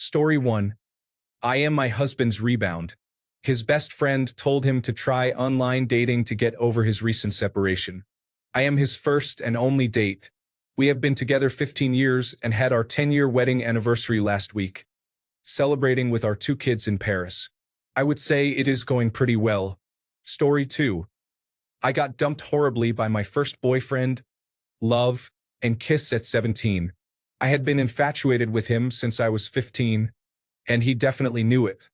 Story 1. I am my husband's rebound. His best friend told him to try online dating to get over his recent separation. I am his first and only date. We have been together 15 years and had our 10-year wedding anniversary last week, celebrating with our 2 kids in Paris. I would say it is going pretty well. Story 2. I got dumped horribly by my first boyfriend, love, and kiss at 17. I had been infatuated with him since I was 15, and he definitely knew it.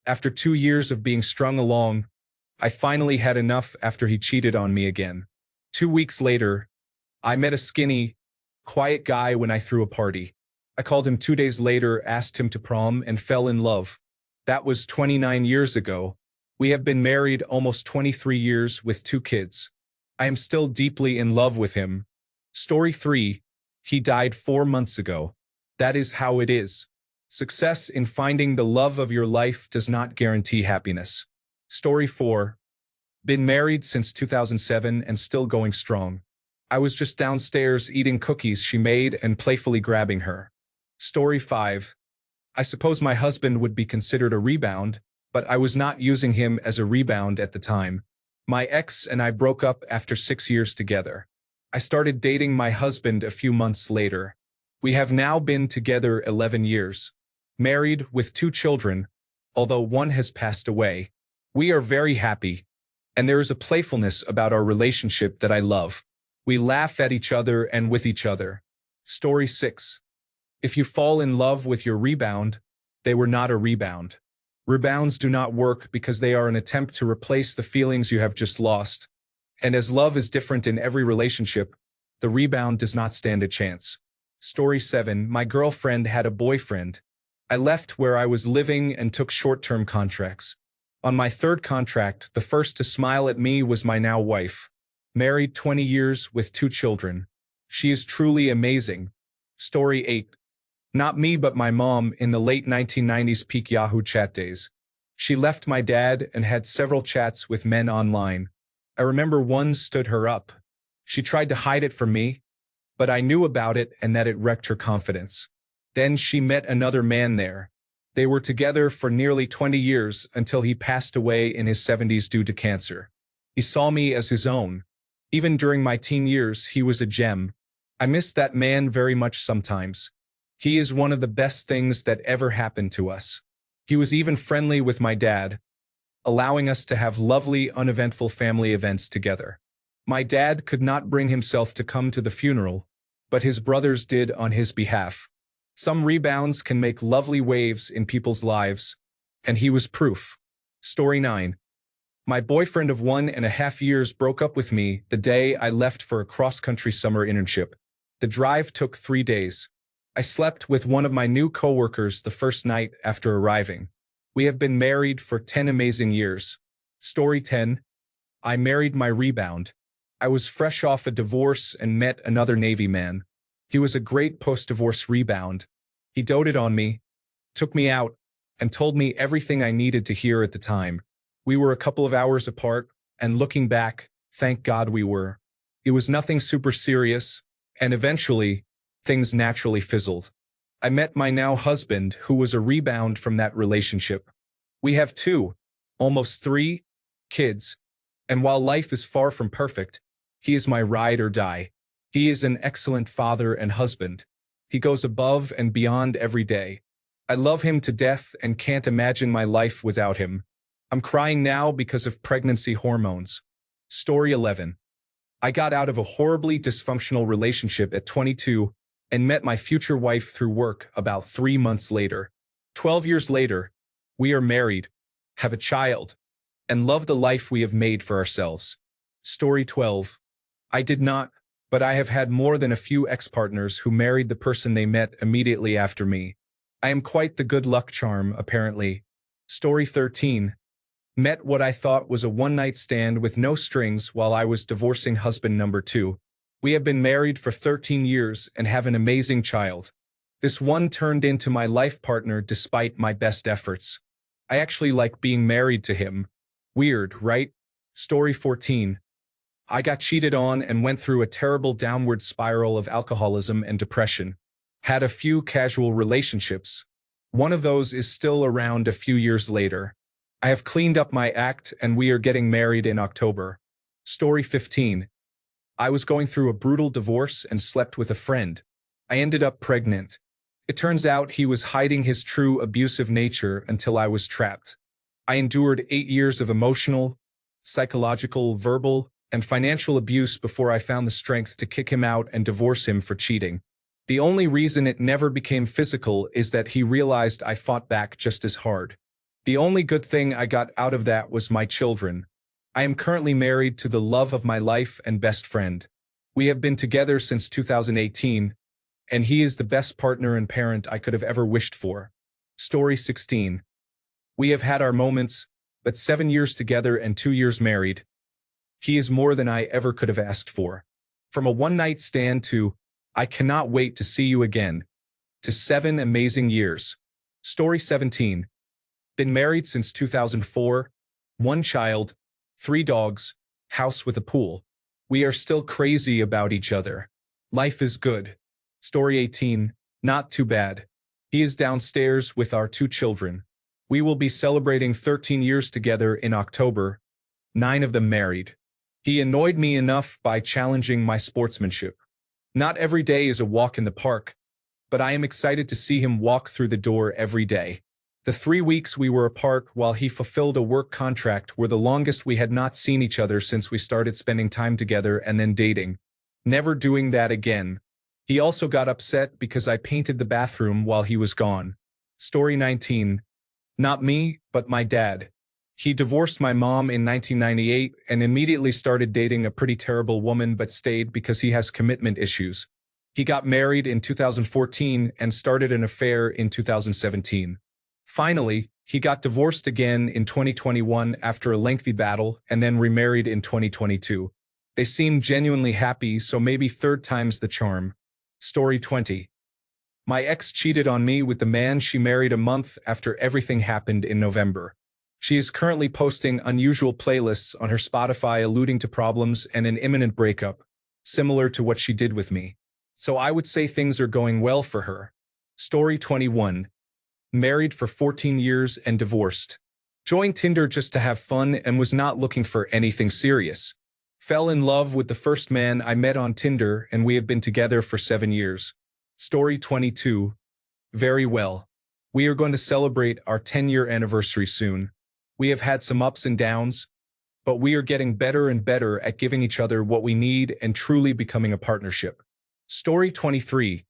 After 2 years of being strung along, I finally had enough after he cheated on me again. 2 weeks later, I met a skinny, quiet guy when I threw a party. I called him 2 days later, asked him to prom, and fell in love. That was 29 years ago. We have been married almost 23 years with 2 kids. I am still deeply in love with him. Story 3. He died 4 months ago. That is how it is. Success in finding the love of your life does not guarantee happiness. Story 4. Been married since 2007 and still going strong. I was just downstairs eating cookies she made and playfully grabbing her. Story 5. I suppose my husband would be considered a rebound, but I was not using him as a rebound at the time. My ex and I broke up after 6 years together. I started dating my husband a few months later. We have now been together 11 years. Married with 2 children, although one has passed away. We are very happy, and there is a playfulness about our relationship that I love. We laugh at each other and with each other. Story 6. If you fall in love with your rebound, they were not a rebound. Rebounds do not work because they are an attempt to replace the feelings you have just lost. And as love is different in every relationship, the rebound does not stand a chance. Story 7. My girlfriend had a boyfriend. I left where I was living and took short-term contracts. On my 3rd contract, the first to smile at me was my now wife. Married 20 years with 2 children. She is truly amazing. Story 8. Not me but my mom in the late 1990s peak Yahoo chat days. She left my dad and had several chats with men online. I remember one stood her up. She tried to hide it from me, but I knew about it and that it wrecked her confidence. Then she met another man there. They were together for nearly 20 years until he passed away in his 70s due to cancer. He saw me as his own. Even during my teen years, he was a gem. I miss that man very much sometimes. He is one of the best things that ever happened to us. He was even friendly with my dad, allowing us to have lovely, uneventful family events together. My dad could not bring himself to come to the funeral, but his brothers did on his behalf. Some rebounds can make lovely waves in people's lives, and he was proof. Story 9. My boyfriend of 1.5 years broke up with me the day I left for a cross-country summer internship. The drive took 3 days. I slept with one of my new coworkers the first night after arriving. We have been married for 10 amazing years. Story 10. I married my rebound. I was fresh off a divorce and met another Navy man. He was a great post-divorce rebound. He doted on me, took me out, and told me everything I needed to hear at the time. We were a couple of hours apart, and looking back, thank God we were. It was nothing super serious, and eventually, things naturally fizzled. I met my now husband, who was a rebound from that relationship. We have 2, almost 3, kids, and while life is far from perfect, he is my ride or die. He is an excellent father and husband. He goes above and beyond every day. I love him to death and can't imagine my life without him. I'm crying now because of pregnancy hormones. Story 11. I got out of a horribly dysfunctional relationship at 22 and met my future wife through work about 3 months later. 12 years later, we are married, have a child, and love the life we have made for ourselves. Story 12. I did not, but I have had more than a few ex-partners who married the person they met immediately after me. I am quite the good luck charm, apparently. Story 13. Met what I thought was a one-night stand with no strings while I was divorcing husband number 2. We have been married for 13 years and have an amazing child. This one turned into my life partner despite my best efforts. I actually like being married to him. Weird, right? Story 14. I got cheated on and went through a terrible downward spiral of alcoholism and depression. Had a few casual relationships, One of those is still around a few years later. I have cleaned up my act and we are getting married in October. Story 15. I was going through a brutal divorce and slept with a friend. I ended up pregnant. It turns out he was hiding his true abusive nature until I was trapped. I endured 8 years of emotional, psychological, verbal, and financial abuse before I found the strength to kick him out and divorce him for cheating. The only reason it never became physical is that he realized I fought back just as hard. The only good thing I got out of that was my children. I am currently married to the love of my life and best friend. We have been together since 2018, and he is the best partner and parent I could have ever wished for. Story 16. We have had our moments, but 7 years together and 2 years married. He is more than I ever could have asked for. From a one-night stand to, I cannot wait to see you again, to 7 amazing years. Story 17. Been married since 2004, 1 child, 3 dogs, house with a pool. We are still crazy about each other. Life is good. Story 18. Not too bad. He is downstairs with our 2 children. We will be celebrating 13 years together in October, 9 of them married. He annoyed me enough by challenging my sportsmanship. Not every day is a walk in the park, but I am excited to see him walk through the door every day. The 3 weeks we were apart while he fulfilled a work contract were the longest we had not seen each other since we started spending time together and then dating. Never doing that again. He also got upset because I painted the bathroom while he was gone. Story 19. Not me, but my dad. He divorced my mom in 1998 and immediately started dating a pretty terrible woman but stayed because he has commitment issues. He got married in 2014 and started an affair in 2017. Finally, he got divorced again in 2021 after a lengthy battle and then remarried in 2022. They seemed genuinely happy, so maybe third time's the charm. Story 20. My ex cheated on me with the man she married a month after everything happened in November. She is currently posting unusual playlists on her Spotify alluding to problems and an imminent breakup, similar to what she did with me. So I would say things are going well for her. Story 21. Married for 14 years and divorced. Joined Tinder just to have fun and was not looking for anything serious. Fell in love with the first man I met on Tinder and we have been together for 7 years. Story 22. Very well. We are going to celebrate our 10-year anniversary soon. We have had some ups and downs, but we are getting better and better at giving each other what we need and truly becoming a partnership. Story 23.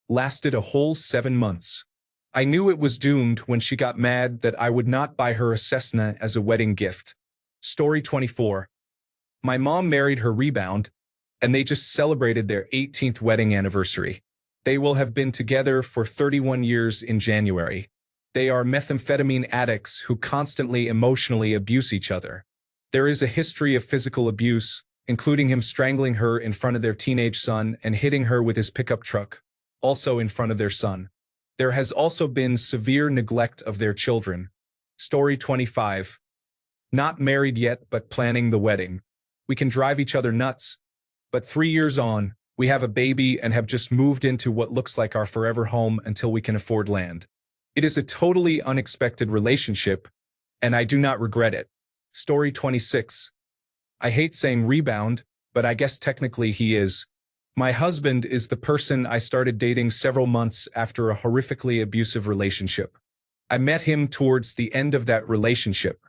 Lasted a whole 7 months. I knew it was doomed when she got mad that I would not buy her a Cessna as a wedding gift. Story 24. My mom married her rebound, and they just celebrated their 18th wedding anniversary. They will have been together for 31 years in January. They are methamphetamine addicts who constantly emotionally abuse each other. There is a history of physical abuse, including him strangling her in front of their teenage son and hitting her with his pickup truck, also in front of their son. There has also been severe neglect of their children. Story 25. Not married yet, but planning the wedding. We can drive each other nuts, but 3 years on, we have a baby and have just moved into what looks like our forever home until we can afford land. It is a totally unexpected relationship, and I do not regret it. Story 26. I hate saying rebound, but I guess technically he is. My husband is the person I started dating several months after a horrifically abusive relationship. I met him towards the end of that relationship.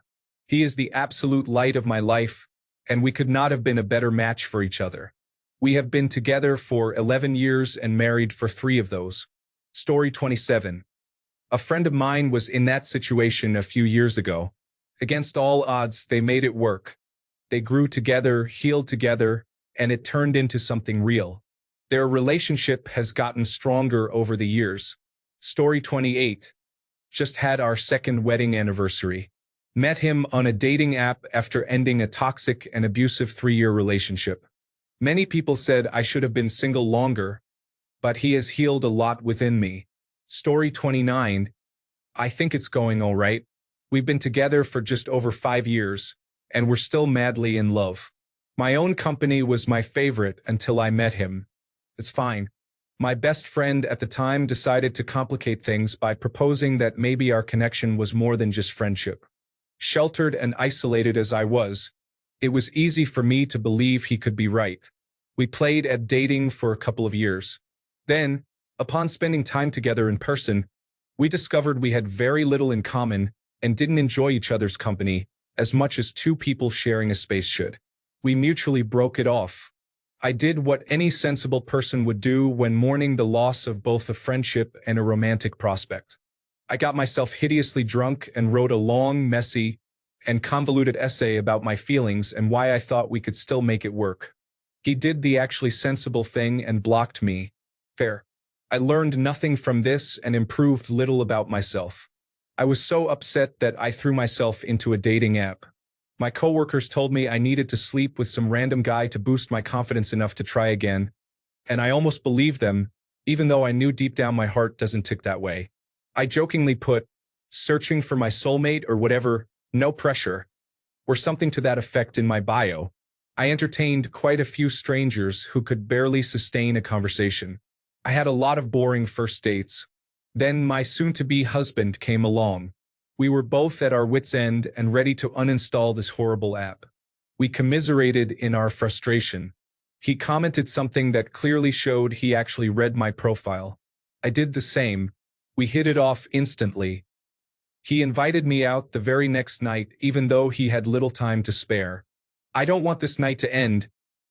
He is the absolute light of my life, and we could not have been a better match for each other. We have been together for 11 years and married for 3 of those. Story 27. A friend of mine was in that situation a few years ago. Against all odds, they made it work. They grew together, healed together, and it turned into something real. Their relationship has gotten stronger over the years. Story 28. Just had our 2nd wedding anniversary. Met him on a dating app after ending a toxic and abusive 3-year relationship. Many people said I should have been single longer, but he has healed a lot within me. Story 29. I think it's going all right. We've been together for just over 5 years, and we're still madly in love. My own company was my favorite until I met him. It's fine. My best friend at the time decided to complicate things by proposing that maybe our connection was more than just friendship. Sheltered and isolated as I was, it was easy for me to believe he could be right. We played at dating for a couple of years. Then, upon spending time together in person, we discovered we had very little in common and didn't enjoy each other's company as much as two people sharing a space should. We mutually broke it off. I did what any sensible person would do when mourning the loss of both a friendship and a romantic prospect. I got myself hideously drunk and wrote a long, messy, and convoluted essay about my feelings and why I thought we could still make it work. He did the actually sensible thing and blocked me. Fair. I learned nothing from this and improved little about myself. I was so upset that I threw myself into a dating app. My coworkers told me I needed to sleep with some random guy to boost my confidence enough to try again, and I almost believed them, even though I knew deep down my heart doesn't tick that way. I jokingly put, "searching for my soulmate" or whatever, no pressure, or something to that effect in my bio. I entertained quite a few strangers who could barely sustain a conversation. I had a lot of boring first dates. Then my soon-to-be husband came along. We were both at our wits' end and ready to uninstall this horrible app. We commiserated in our frustration. He commented something that clearly showed he actually read my profile. I did the same. We hit it off instantly. He invited me out the very next night, even though he had little time to spare. "I don't want this night to end,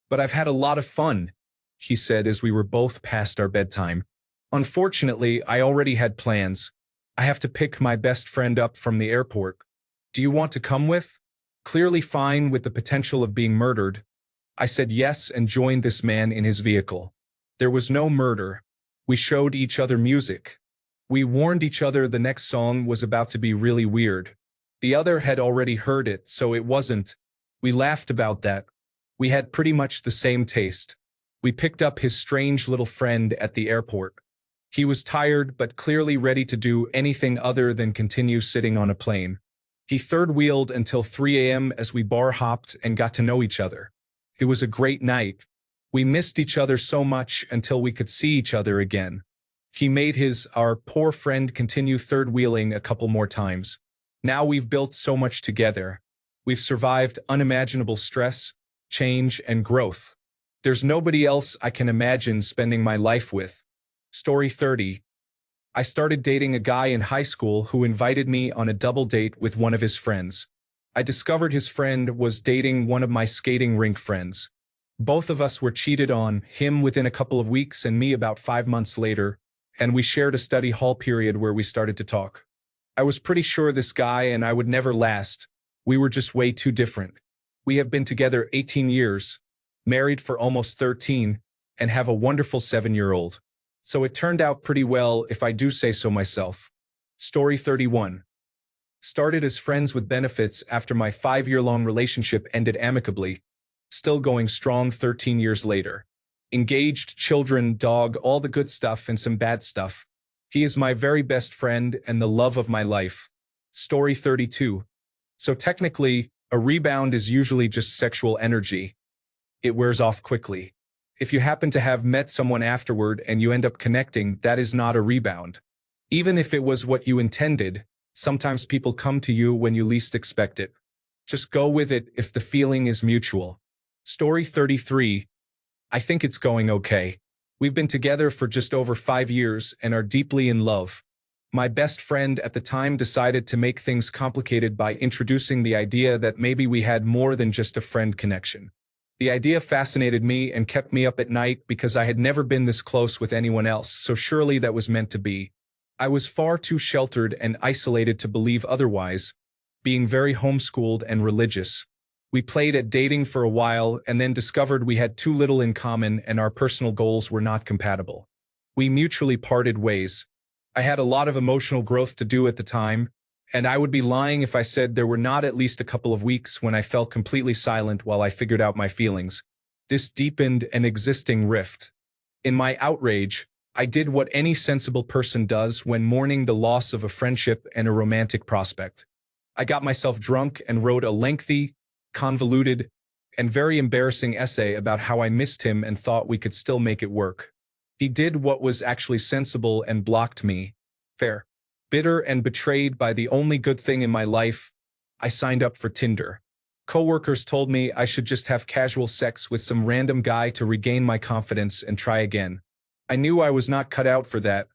but I've had a lot of fun," he said as we were both past our bedtime. Unfortunately, I already had plans. I have to pick my best friend up from the airport. "Do you want to come with?" Clearly fine with the potential of being murdered, I said yes and joined this man in his vehicle. There was no murder. We showed each other music. We warned each other the next song was about to be really weird. The other had already heard it, so it wasn't. We laughed about that. We had pretty much the same taste. We picked up his strange little friend at the airport. He was tired but clearly ready to do anything other than continue sitting on a plane. He third-wheeled until 3 a.m. as we bar-hopped and got to know each other. It was a great night. We missed each other so much until we could see each other again. He made our poor friend continue third-wheeling a couple more times. Now we've built so much together. We've survived unimaginable stress, change, and growth. There's nobody else I can imagine spending my life with. Story 30. I started dating a guy in high school who invited me on a double date with one of his friends. I discovered his friend was dating one of my skating rink friends. Both of us were cheated on, him within a couple of weeks and me about 5 months later, and we shared a study hall period where we started to talk. I was pretty sure this guy and I would never last. We were just way too different. We have been together 18 years, married for almost 13, and have a wonderful 7-year-old. So it turned out pretty well, if I do say so myself. Story 31. Started as friends with benefits after my 5-year-long relationship ended amicably. Still going strong 13 years later. Engaged, children, dog, all the good stuff and some bad stuff. He is my very best friend and the love of my life. Story 32. So technically, a rebound is usually just sexual energy. It wears off quickly. If you happen to have met someone afterward and you end up connecting, that is not a rebound. Even if it was what you intended, sometimes people come to you when you least expect it. Just go with it if the feeling is mutual. Story 33. I think it's going okay. We've been together for just over 5 years and are deeply in love. My best friend at the time decided to make things complicated by introducing the idea that maybe we had more than just a friend connection. The idea fascinated me and kept me up at night because I had never been this close with anyone else, so surely that was meant to be. I was far too sheltered and isolated to believe otherwise, being very homeschooled and religious. We played at dating for a while and then discovered we had too little in common and our personal goals were not compatible. We mutually parted ways. I had a lot of emotional growth to do at the time, and I would be lying if I said there were not at least a couple of weeks when I felt completely silent while I figured out my feelings. This deepened an existing rift. In my outrage, I did what any sensible person does when mourning the loss of a friendship and a romantic prospect. I got myself drunk and wrote a lengthy, convoluted, and very embarrassing essay about how I missed him and thought we could still make it work. He did what was actually sensible and blocked me. Fair. Bitter and betrayed by the only good thing in my life, I signed up for Tinder. Coworkers told me I should just have casual sex with some random guy to regain my confidence and try again. I knew I was not cut out for that,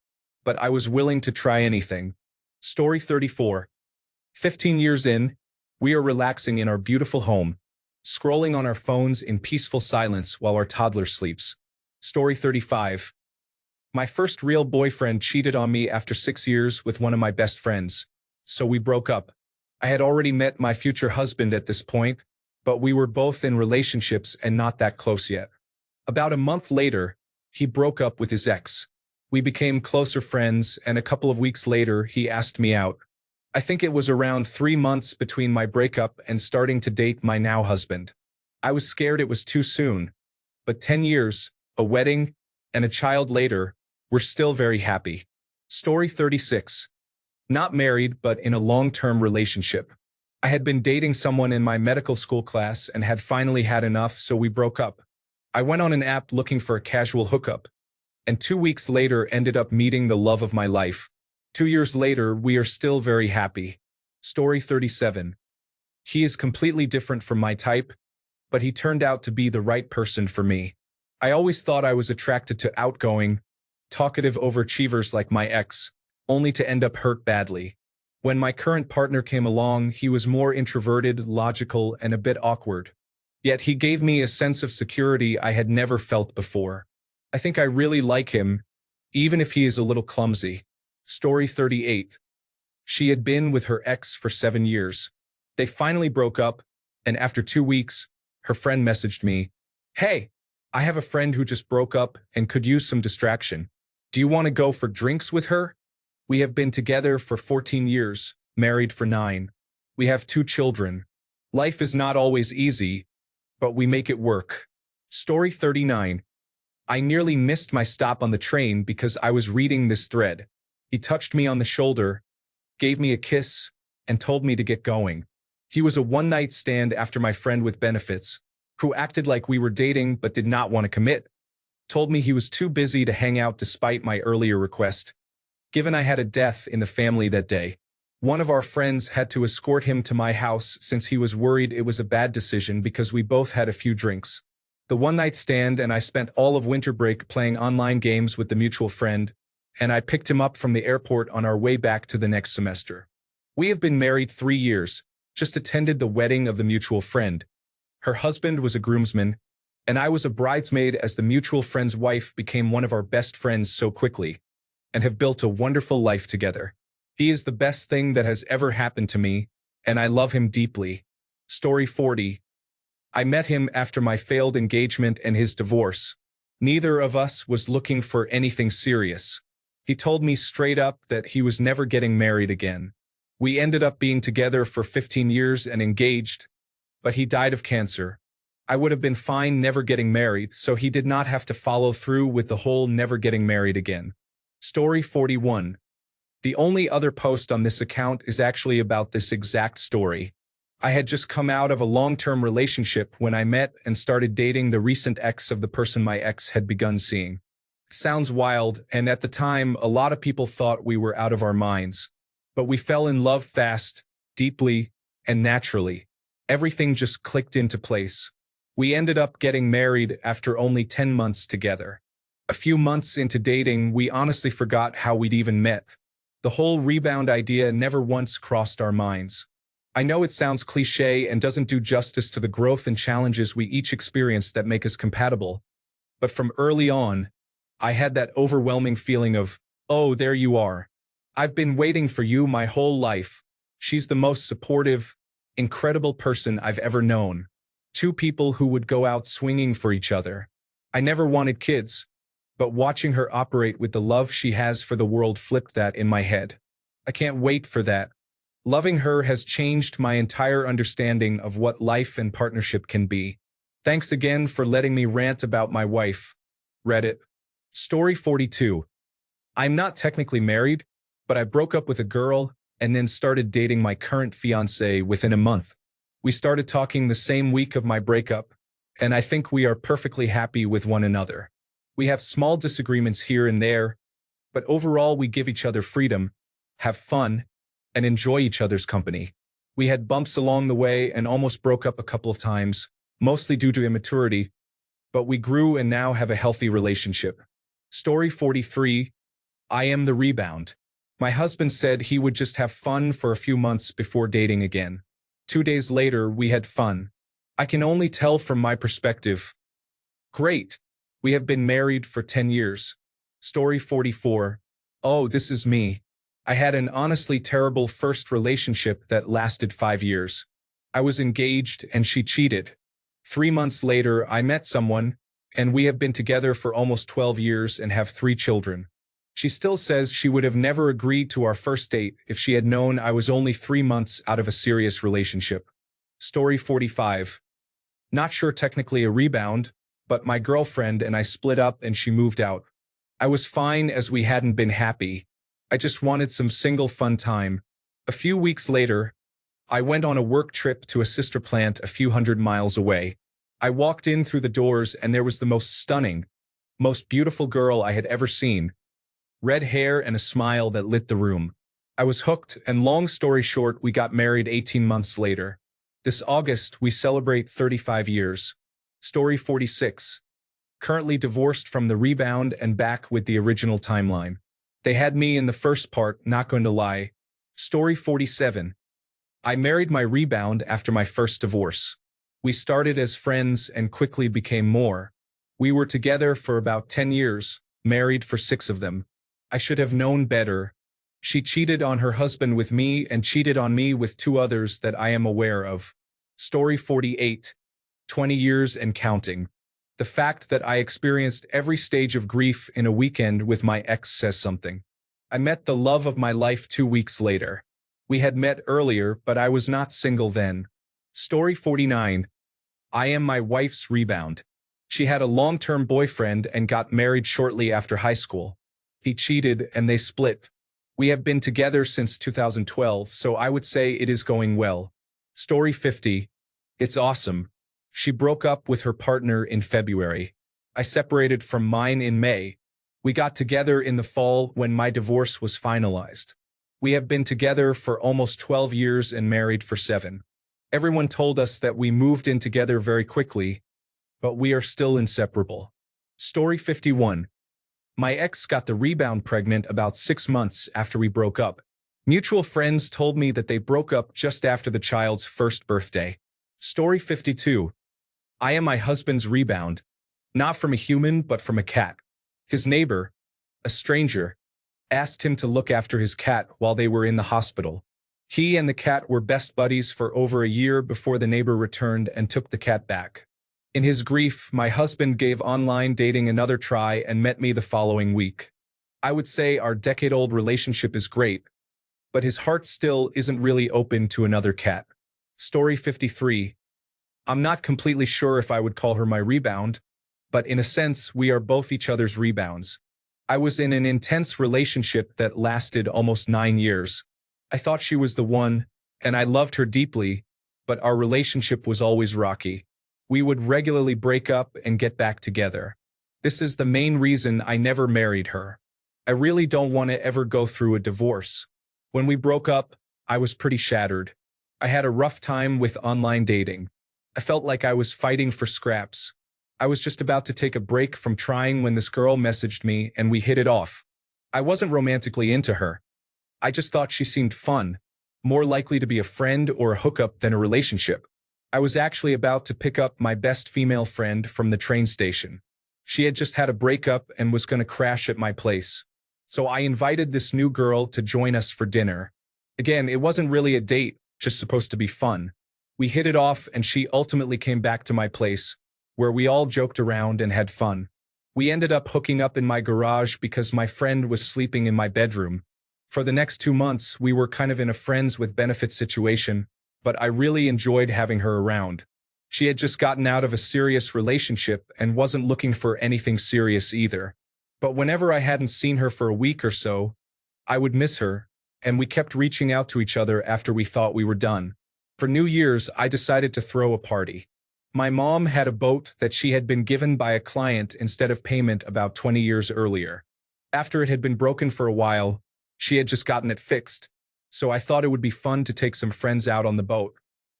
but I was willing to try anything. Story 34. 15 years in, we are relaxing in our beautiful home, scrolling on our phones in peaceful silence while our toddler sleeps. Story 35. My first real boyfriend cheated on me after 6 years with one of my best friends, so we broke up. I had already met my future husband at this point, but we were both in relationships and not that close yet. About a month later, he broke up with his ex. We became closer friends, and a couple of weeks later, he asked me out. I think it was around 3 months between my breakup and starting to date my now husband. I was scared it was too soon, but 10 years, a wedding, and a child later, we're still very happy. Story 36. Not married, but in a long-term relationship. I had been dating someone in my medical school class and had finally had enough, so we broke up. I went on an app looking for a casual hookup, and 2 weeks later ended up meeting the love of my life. 2 years later, we are still very happy. Story 37. He is completely different from my type, but he turned out to be the right person for me. I always thought I was attracted to outgoing, talkative overachievers like my ex, only to end up hurt badly. When my current partner came along, he was more introverted, logical, and a bit awkward. Yet he gave me a sense of security I had never felt before. I think I really like him, even if he is a little clumsy. Story 38. She had been with her ex for 7 years. They finally broke up, and after 2 weeks, her friend messaged me, "Hey, I have a friend who just broke up and could use some distraction. Do you want to go for drinks with her? We have been together for 14 years, married for 9. We have 2 children. Life is not always easy, but we make it work." Story 39. I nearly missed my stop on the train because I was reading this thread. He touched me on the shoulder, gave me a kiss, and told me to get going. He was a one-night stand after my friend with benefits, who acted like we were dating but did not want to commit. Told me he was too busy to hang out despite my earlier request. Given I had a death in the family that day, one of our friends had to escort him to my house since he was worried it was a bad decision because we both had a few drinks. The one-night stand and I spent all of winter break playing online games with the mutual friend, and I picked him up from the airport on our way back to the next semester. We have been married 3 years, just attended the wedding of the mutual friend. Her husband was a groomsman, and I was a bridesmaid as the mutual friend's wife became one of our best friends so quickly, and have built a wonderful life together. He is the best thing that has ever happened to me, and I love him deeply. Story 40. I met him after my failed engagement and his divorce. Neither of us was looking for anything serious. He told me straight up that he was never getting married again. We ended up being together for 15 years and engaged, but he died of cancer. I would have been fine never getting married, so he did not have to follow through with the whole never getting married again. Story 41. The only other post on this account is actually about this exact story. I had just come out of a long-term relationship when I met and started dating the recent ex of the person my ex had begun seeing. Sounds wild, and at the time, a lot of people thought we were out of our minds. But we fell in love fast, deeply, and naturally. Everything just clicked into place. We ended up getting married after only 10 months together. A few months into dating, we honestly forgot how we'd even met. The whole rebound idea never once crossed our minds. I know it sounds cliché and doesn't do justice to the growth and challenges we each experience that make us compatible. But from early on, I had that overwhelming feeling of, oh, there you are. I've been waiting for you my whole life. She's the most supportive, incredible person I've ever known. 2 people who would go out swinging for each other. I never wanted kids, but watching her operate with the love she has for the world flipped that in my head. I can't wait for that. Loving her has changed my entire understanding of what life and partnership can be. Thanks again for letting me rant about my wife. Reddit. Story 42. I'm not technically married, but I broke up with a girl and then started dating my current fiancé within a month. We started talking the same week of my breakup, and I think we are perfectly happy with one another. We have small disagreements here and there, but overall we give each other freedom, have fun, and enjoy each other's company. We had bumps along the way and almost broke up a couple of times, mostly due to immaturity, but we grew and now have a healthy relationship. Story 43. I am the rebound. My husband said he would just have fun for a few months before dating again. 2 days later, we had fun. I can only tell from my perspective. Great. We have been married for 10 years. Story 44. Oh, this is me. I had an honestly terrible first relationship that lasted 5 years. I was engaged and she cheated. 3 months later, I met someone, and we have been together for almost 12 years and have 3 children. She still says she would have never agreed to our first date if she had known I was only 3 months out of a serious relationship. Story 45. Not sure technically a rebound, but my girlfriend and I split up and she moved out. I was fine as we hadn't been happy. I just wanted some single fun time. A few weeks later, I went on a work trip to a sister plant a few hundred miles away. I walked in through the doors and there was the most stunning, most beautiful girl I had ever seen. Red hair and a smile that lit the room. I was hooked, and long story short, we got married 18 months later. This August, we celebrate 35 years. Story 46. Currently divorced from the rebound and back with the original timeline. They had me in the first part, not going to lie. Story 47. I married my rebound after my first divorce. We started as friends and quickly became more. We were together for about 10 years, married for 6 of them. I should have known better. She cheated on her husband with me and cheated on me with 2 others that I am aware of. Story 48. 20 years and counting. The fact that I experienced every stage of grief in a weekend with my ex says something. I met the love of my life 2 weeks later. We had met earlier, but I was not single then. Story 49. I am my wife's rebound. She had a long-term boyfriend and got married shortly after high school. He cheated and they split. We have been together since 2012, so I would say it is going well. Story 50. It's awesome. She broke up with her partner in February. I separated from mine in May. We got together in the fall when my divorce was finalized. We have been together for almost 12 years and married for 7. Everyone told us that we moved in together very quickly, but we are still inseparable. Story 51. My ex got the rebound pregnant about 6 months after we broke up. Mutual friends told me that they broke up just after the child's first birthday. Story 52. I am my husband's rebound, not from a human but from a cat. His neighbor, a stranger, asked him to look after his cat while they were in the hospital. He and the cat were best buddies for over a year before the neighbor returned and took the cat back. In his grief, my husband gave online dating another try and met me the following week. I would say our decade-old relationship is great, but his heart still isn't really open to another cat. Story 53. I'm not completely sure if I would call her my rebound, but in a sense, we are both each other's rebounds. I was in an intense relationship that lasted almost 9 years. I thought she was the one, and I loved her deeply, but our relationship was always rocky. We would regularly break up and get back together. This is the main reason I never married her. I really don't want to ever go through a divorce. When we broke up, I was pretty shattered. I had a rough time with online dating. I felt like I was fighting for scraps. I was just about to take a break from trying when this girl messaged me and we hit it off. I wasn't romantically into her. I just thought she seemed fun, more likely to be a friend or a hookup than a relationship. I was actually about to pick up my best female friend from the train station. She had just had a breakup and was going to crash at my place. So I invited this new girl to join us for dinner. Again, it wasn't really a date, just supposed to be fun. We hit it off and she ultimately came back to my place, where we all joked around and had fun. We ended up hooking up in my garage because my friend was sleeping in my bedroom. For the next 2 months, we were kind of in a friends with benefits situation, but I really enjoyed having her around. She had just gotten out of a serious relationship and wasn't looking for anything serious either. But whenever I hadn't seen her for a week or so, I would miss her, and we kept reaching out to each other after we thought we were done. For New Year's, I decided to throw a party. My mom had a boat that she had been given by a client instead of payment about 20 years earlier. After it had been broken for a while, she had just gotten it fixed, so I thought it would be fun to take some friends out on the boat.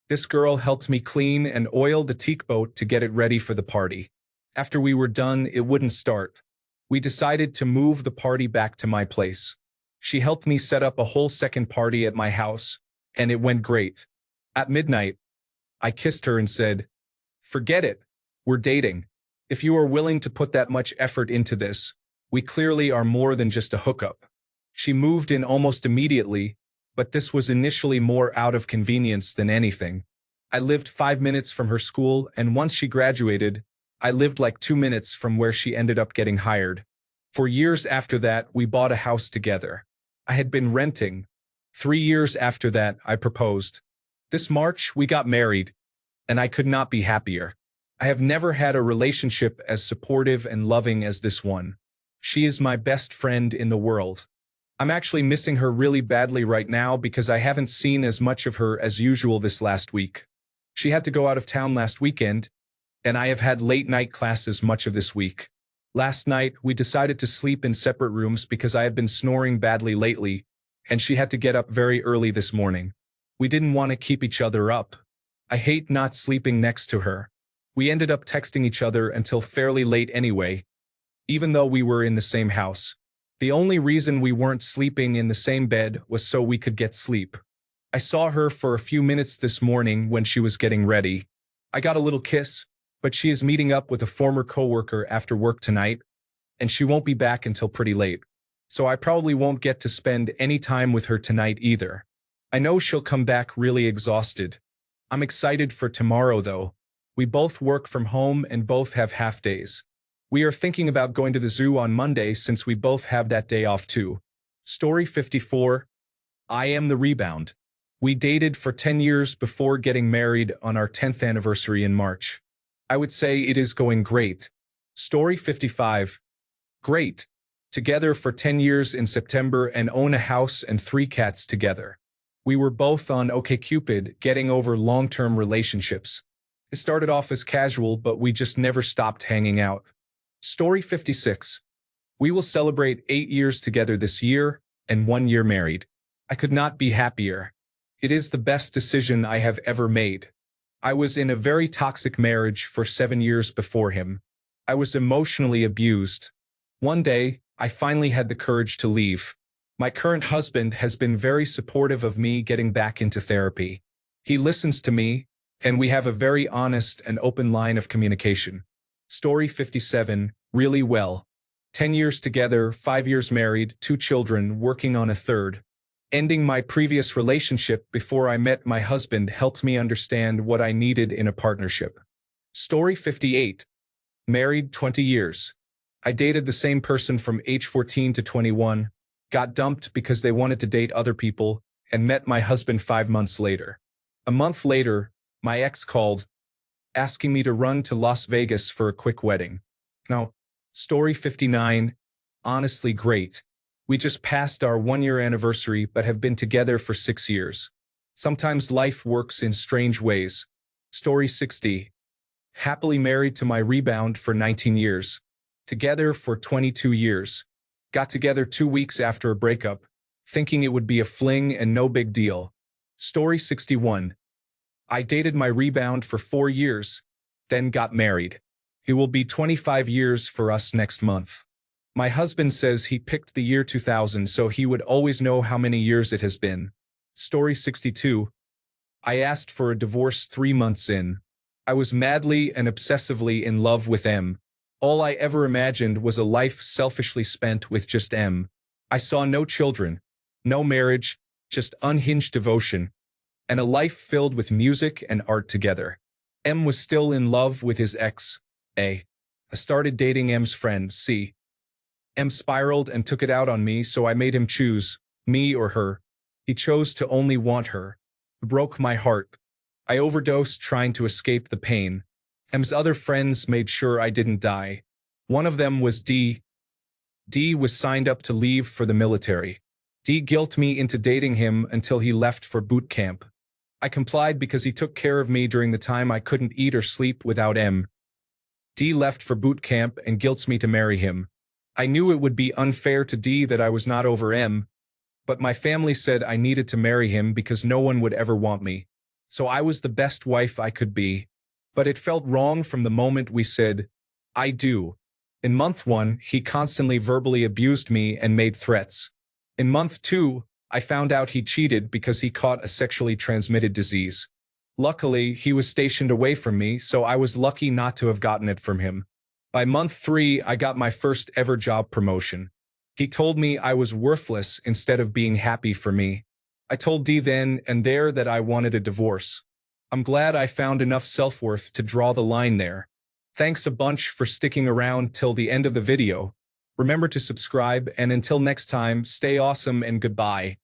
This girl helped me clean and oil the teak boat to get it ready for the party. After we were done, it wouldn't start. We decided to move the party back to my place. She helped me set up a whole second party at my house, and it went great. At midnight, I kissed her and said, "Forget it. We're dating. If you are willing to put that much effort into this, we clearly are more than just a hookup." She moved in almost immediately, but this was initially more out of convenience than anything. I lived 5 minutes from her school, and once she graduated, I lived like 2 minutes from where she ended up getting hired. For years after that, we bought a house together. I had been renting. 3 years after that, I proposed. This March, we got married, and I could not be happier. I have never had a relationship as supportive and loving as this one. She is my best friend in the world. I'm actually missing her really badly right now because I haven't seen as much of her as usual this last week. She had to go out of town last weekend, and I have had late night classes much of this week. Last night, we decided to sleep in separate rooms because I have been snoring badly lately, and she had to get up very early this morning. We didn't want to keep each other up. I hate not sleeping next to her. We ended up texting each other until fairly late anyway, even though we were in the same house. The only reason we weren't sleeping in the same bed was so we could get sleep. I saw her for a few minutes this morning when she was getting ready. I got a little kiss, but she is meeting up with a former coworker after work tonight, and she won't be back until pretty late. So I probably won't get to spend any time with her tonight either. I know she'll come back really exhausted. I'm excited for tomorrow though. We both work from home and both have half days. We are thinking about going to the zoo on Monday since we both have that day off too. Story 54. I am the rebound. We dated for 10 years before getting married on our 10th anniversary in March. I would say it is going great. Story 55. Great. Together for 10 years in September and own a house and 3 cats together. We were both on OkCupid, getting over long-term relationships. It started off as casual, but we just never stopped hanging out. Story 56. We will celebrate 8 years together this year and 1 year married. I could not be happier. It is the best decision I have ever made. I was in a very toxic marriage for 7 years before him. I was emotionally abused. One day, I finally had the courage to leave. My current husband has been very supportive of me getting back into therapy. He listens to me, and we have a very honest and open line of communication. Story 57. Really well. 10 years together, 5 years married, 2 children, working on a third. Ending my previous relationship before I met my husband helped me understand what I needed in a partnership. Story 58. Married 20 years. I dated the same person from age 14 to 21, got dumped because they wanted to date other people, and met my husband 5 months later. A month later, my ex called, asking me to run to Las Vegas for a quick wedding. Now, story 59. Honestly great. We just passed our 1-year anniversary but have been together for 6 years. Sometimes life works in strange ways. Story 60. Happily married to my rebound for 19 years. Together for 22 years. Got together 2 weeks after a breakup, thinking it would be a fling and no big deal. Story 61. I dated my rebound for 4 years, then got married. It will be 25 years for us next month. My husband says he picked the year 2000 so he would always know how many years it has been. Story 62. I asked for a divorce 3 months in. I was madly and obsessively in love with M. All I ever imagined was a life selfishly spent with just M. I saw no children, no marriage, just unhinged devotion, and a life filled with music and art together. M was still in love with his ex, A. I started dating M's friend, C. M spiraled and took it out on me, so I made him choose, me or her. He chose to only want her. It broke my heart. I overdosed trying to escape the pain. M's other friends made sure I didn't die. One of them was D. D was signed up to leave for the military. D guilted me into dating him until he left for boot camp. I complied because he took care of me during the time I couldn't eat or sleep without him. D left for boot camp and guilts me to marry him. I knew it would be unfair to D that I was not over M, but my family said I needed to marry him because no one would ever want me. So I was the best wife I could be. But it felt wrong from the moment we said, I do. In month 1, he constantly verbally abused me and made threats. In month 2, I found out he cheated because he caught a sexually transmitted disease. Luckily, he was stationed away from me, so I was lucky not to have gotten it from him. By month 3, I got my first ever job promotion. He told me I was worthless instead of being happy for me. I told D then and there that I wanted a divorce. I'm glad I found enough self-worth to draw the line there. Thanks a bunch for sticking around till the end of the video. Remember to subscribe, and until next time, stay awesome and goodbye.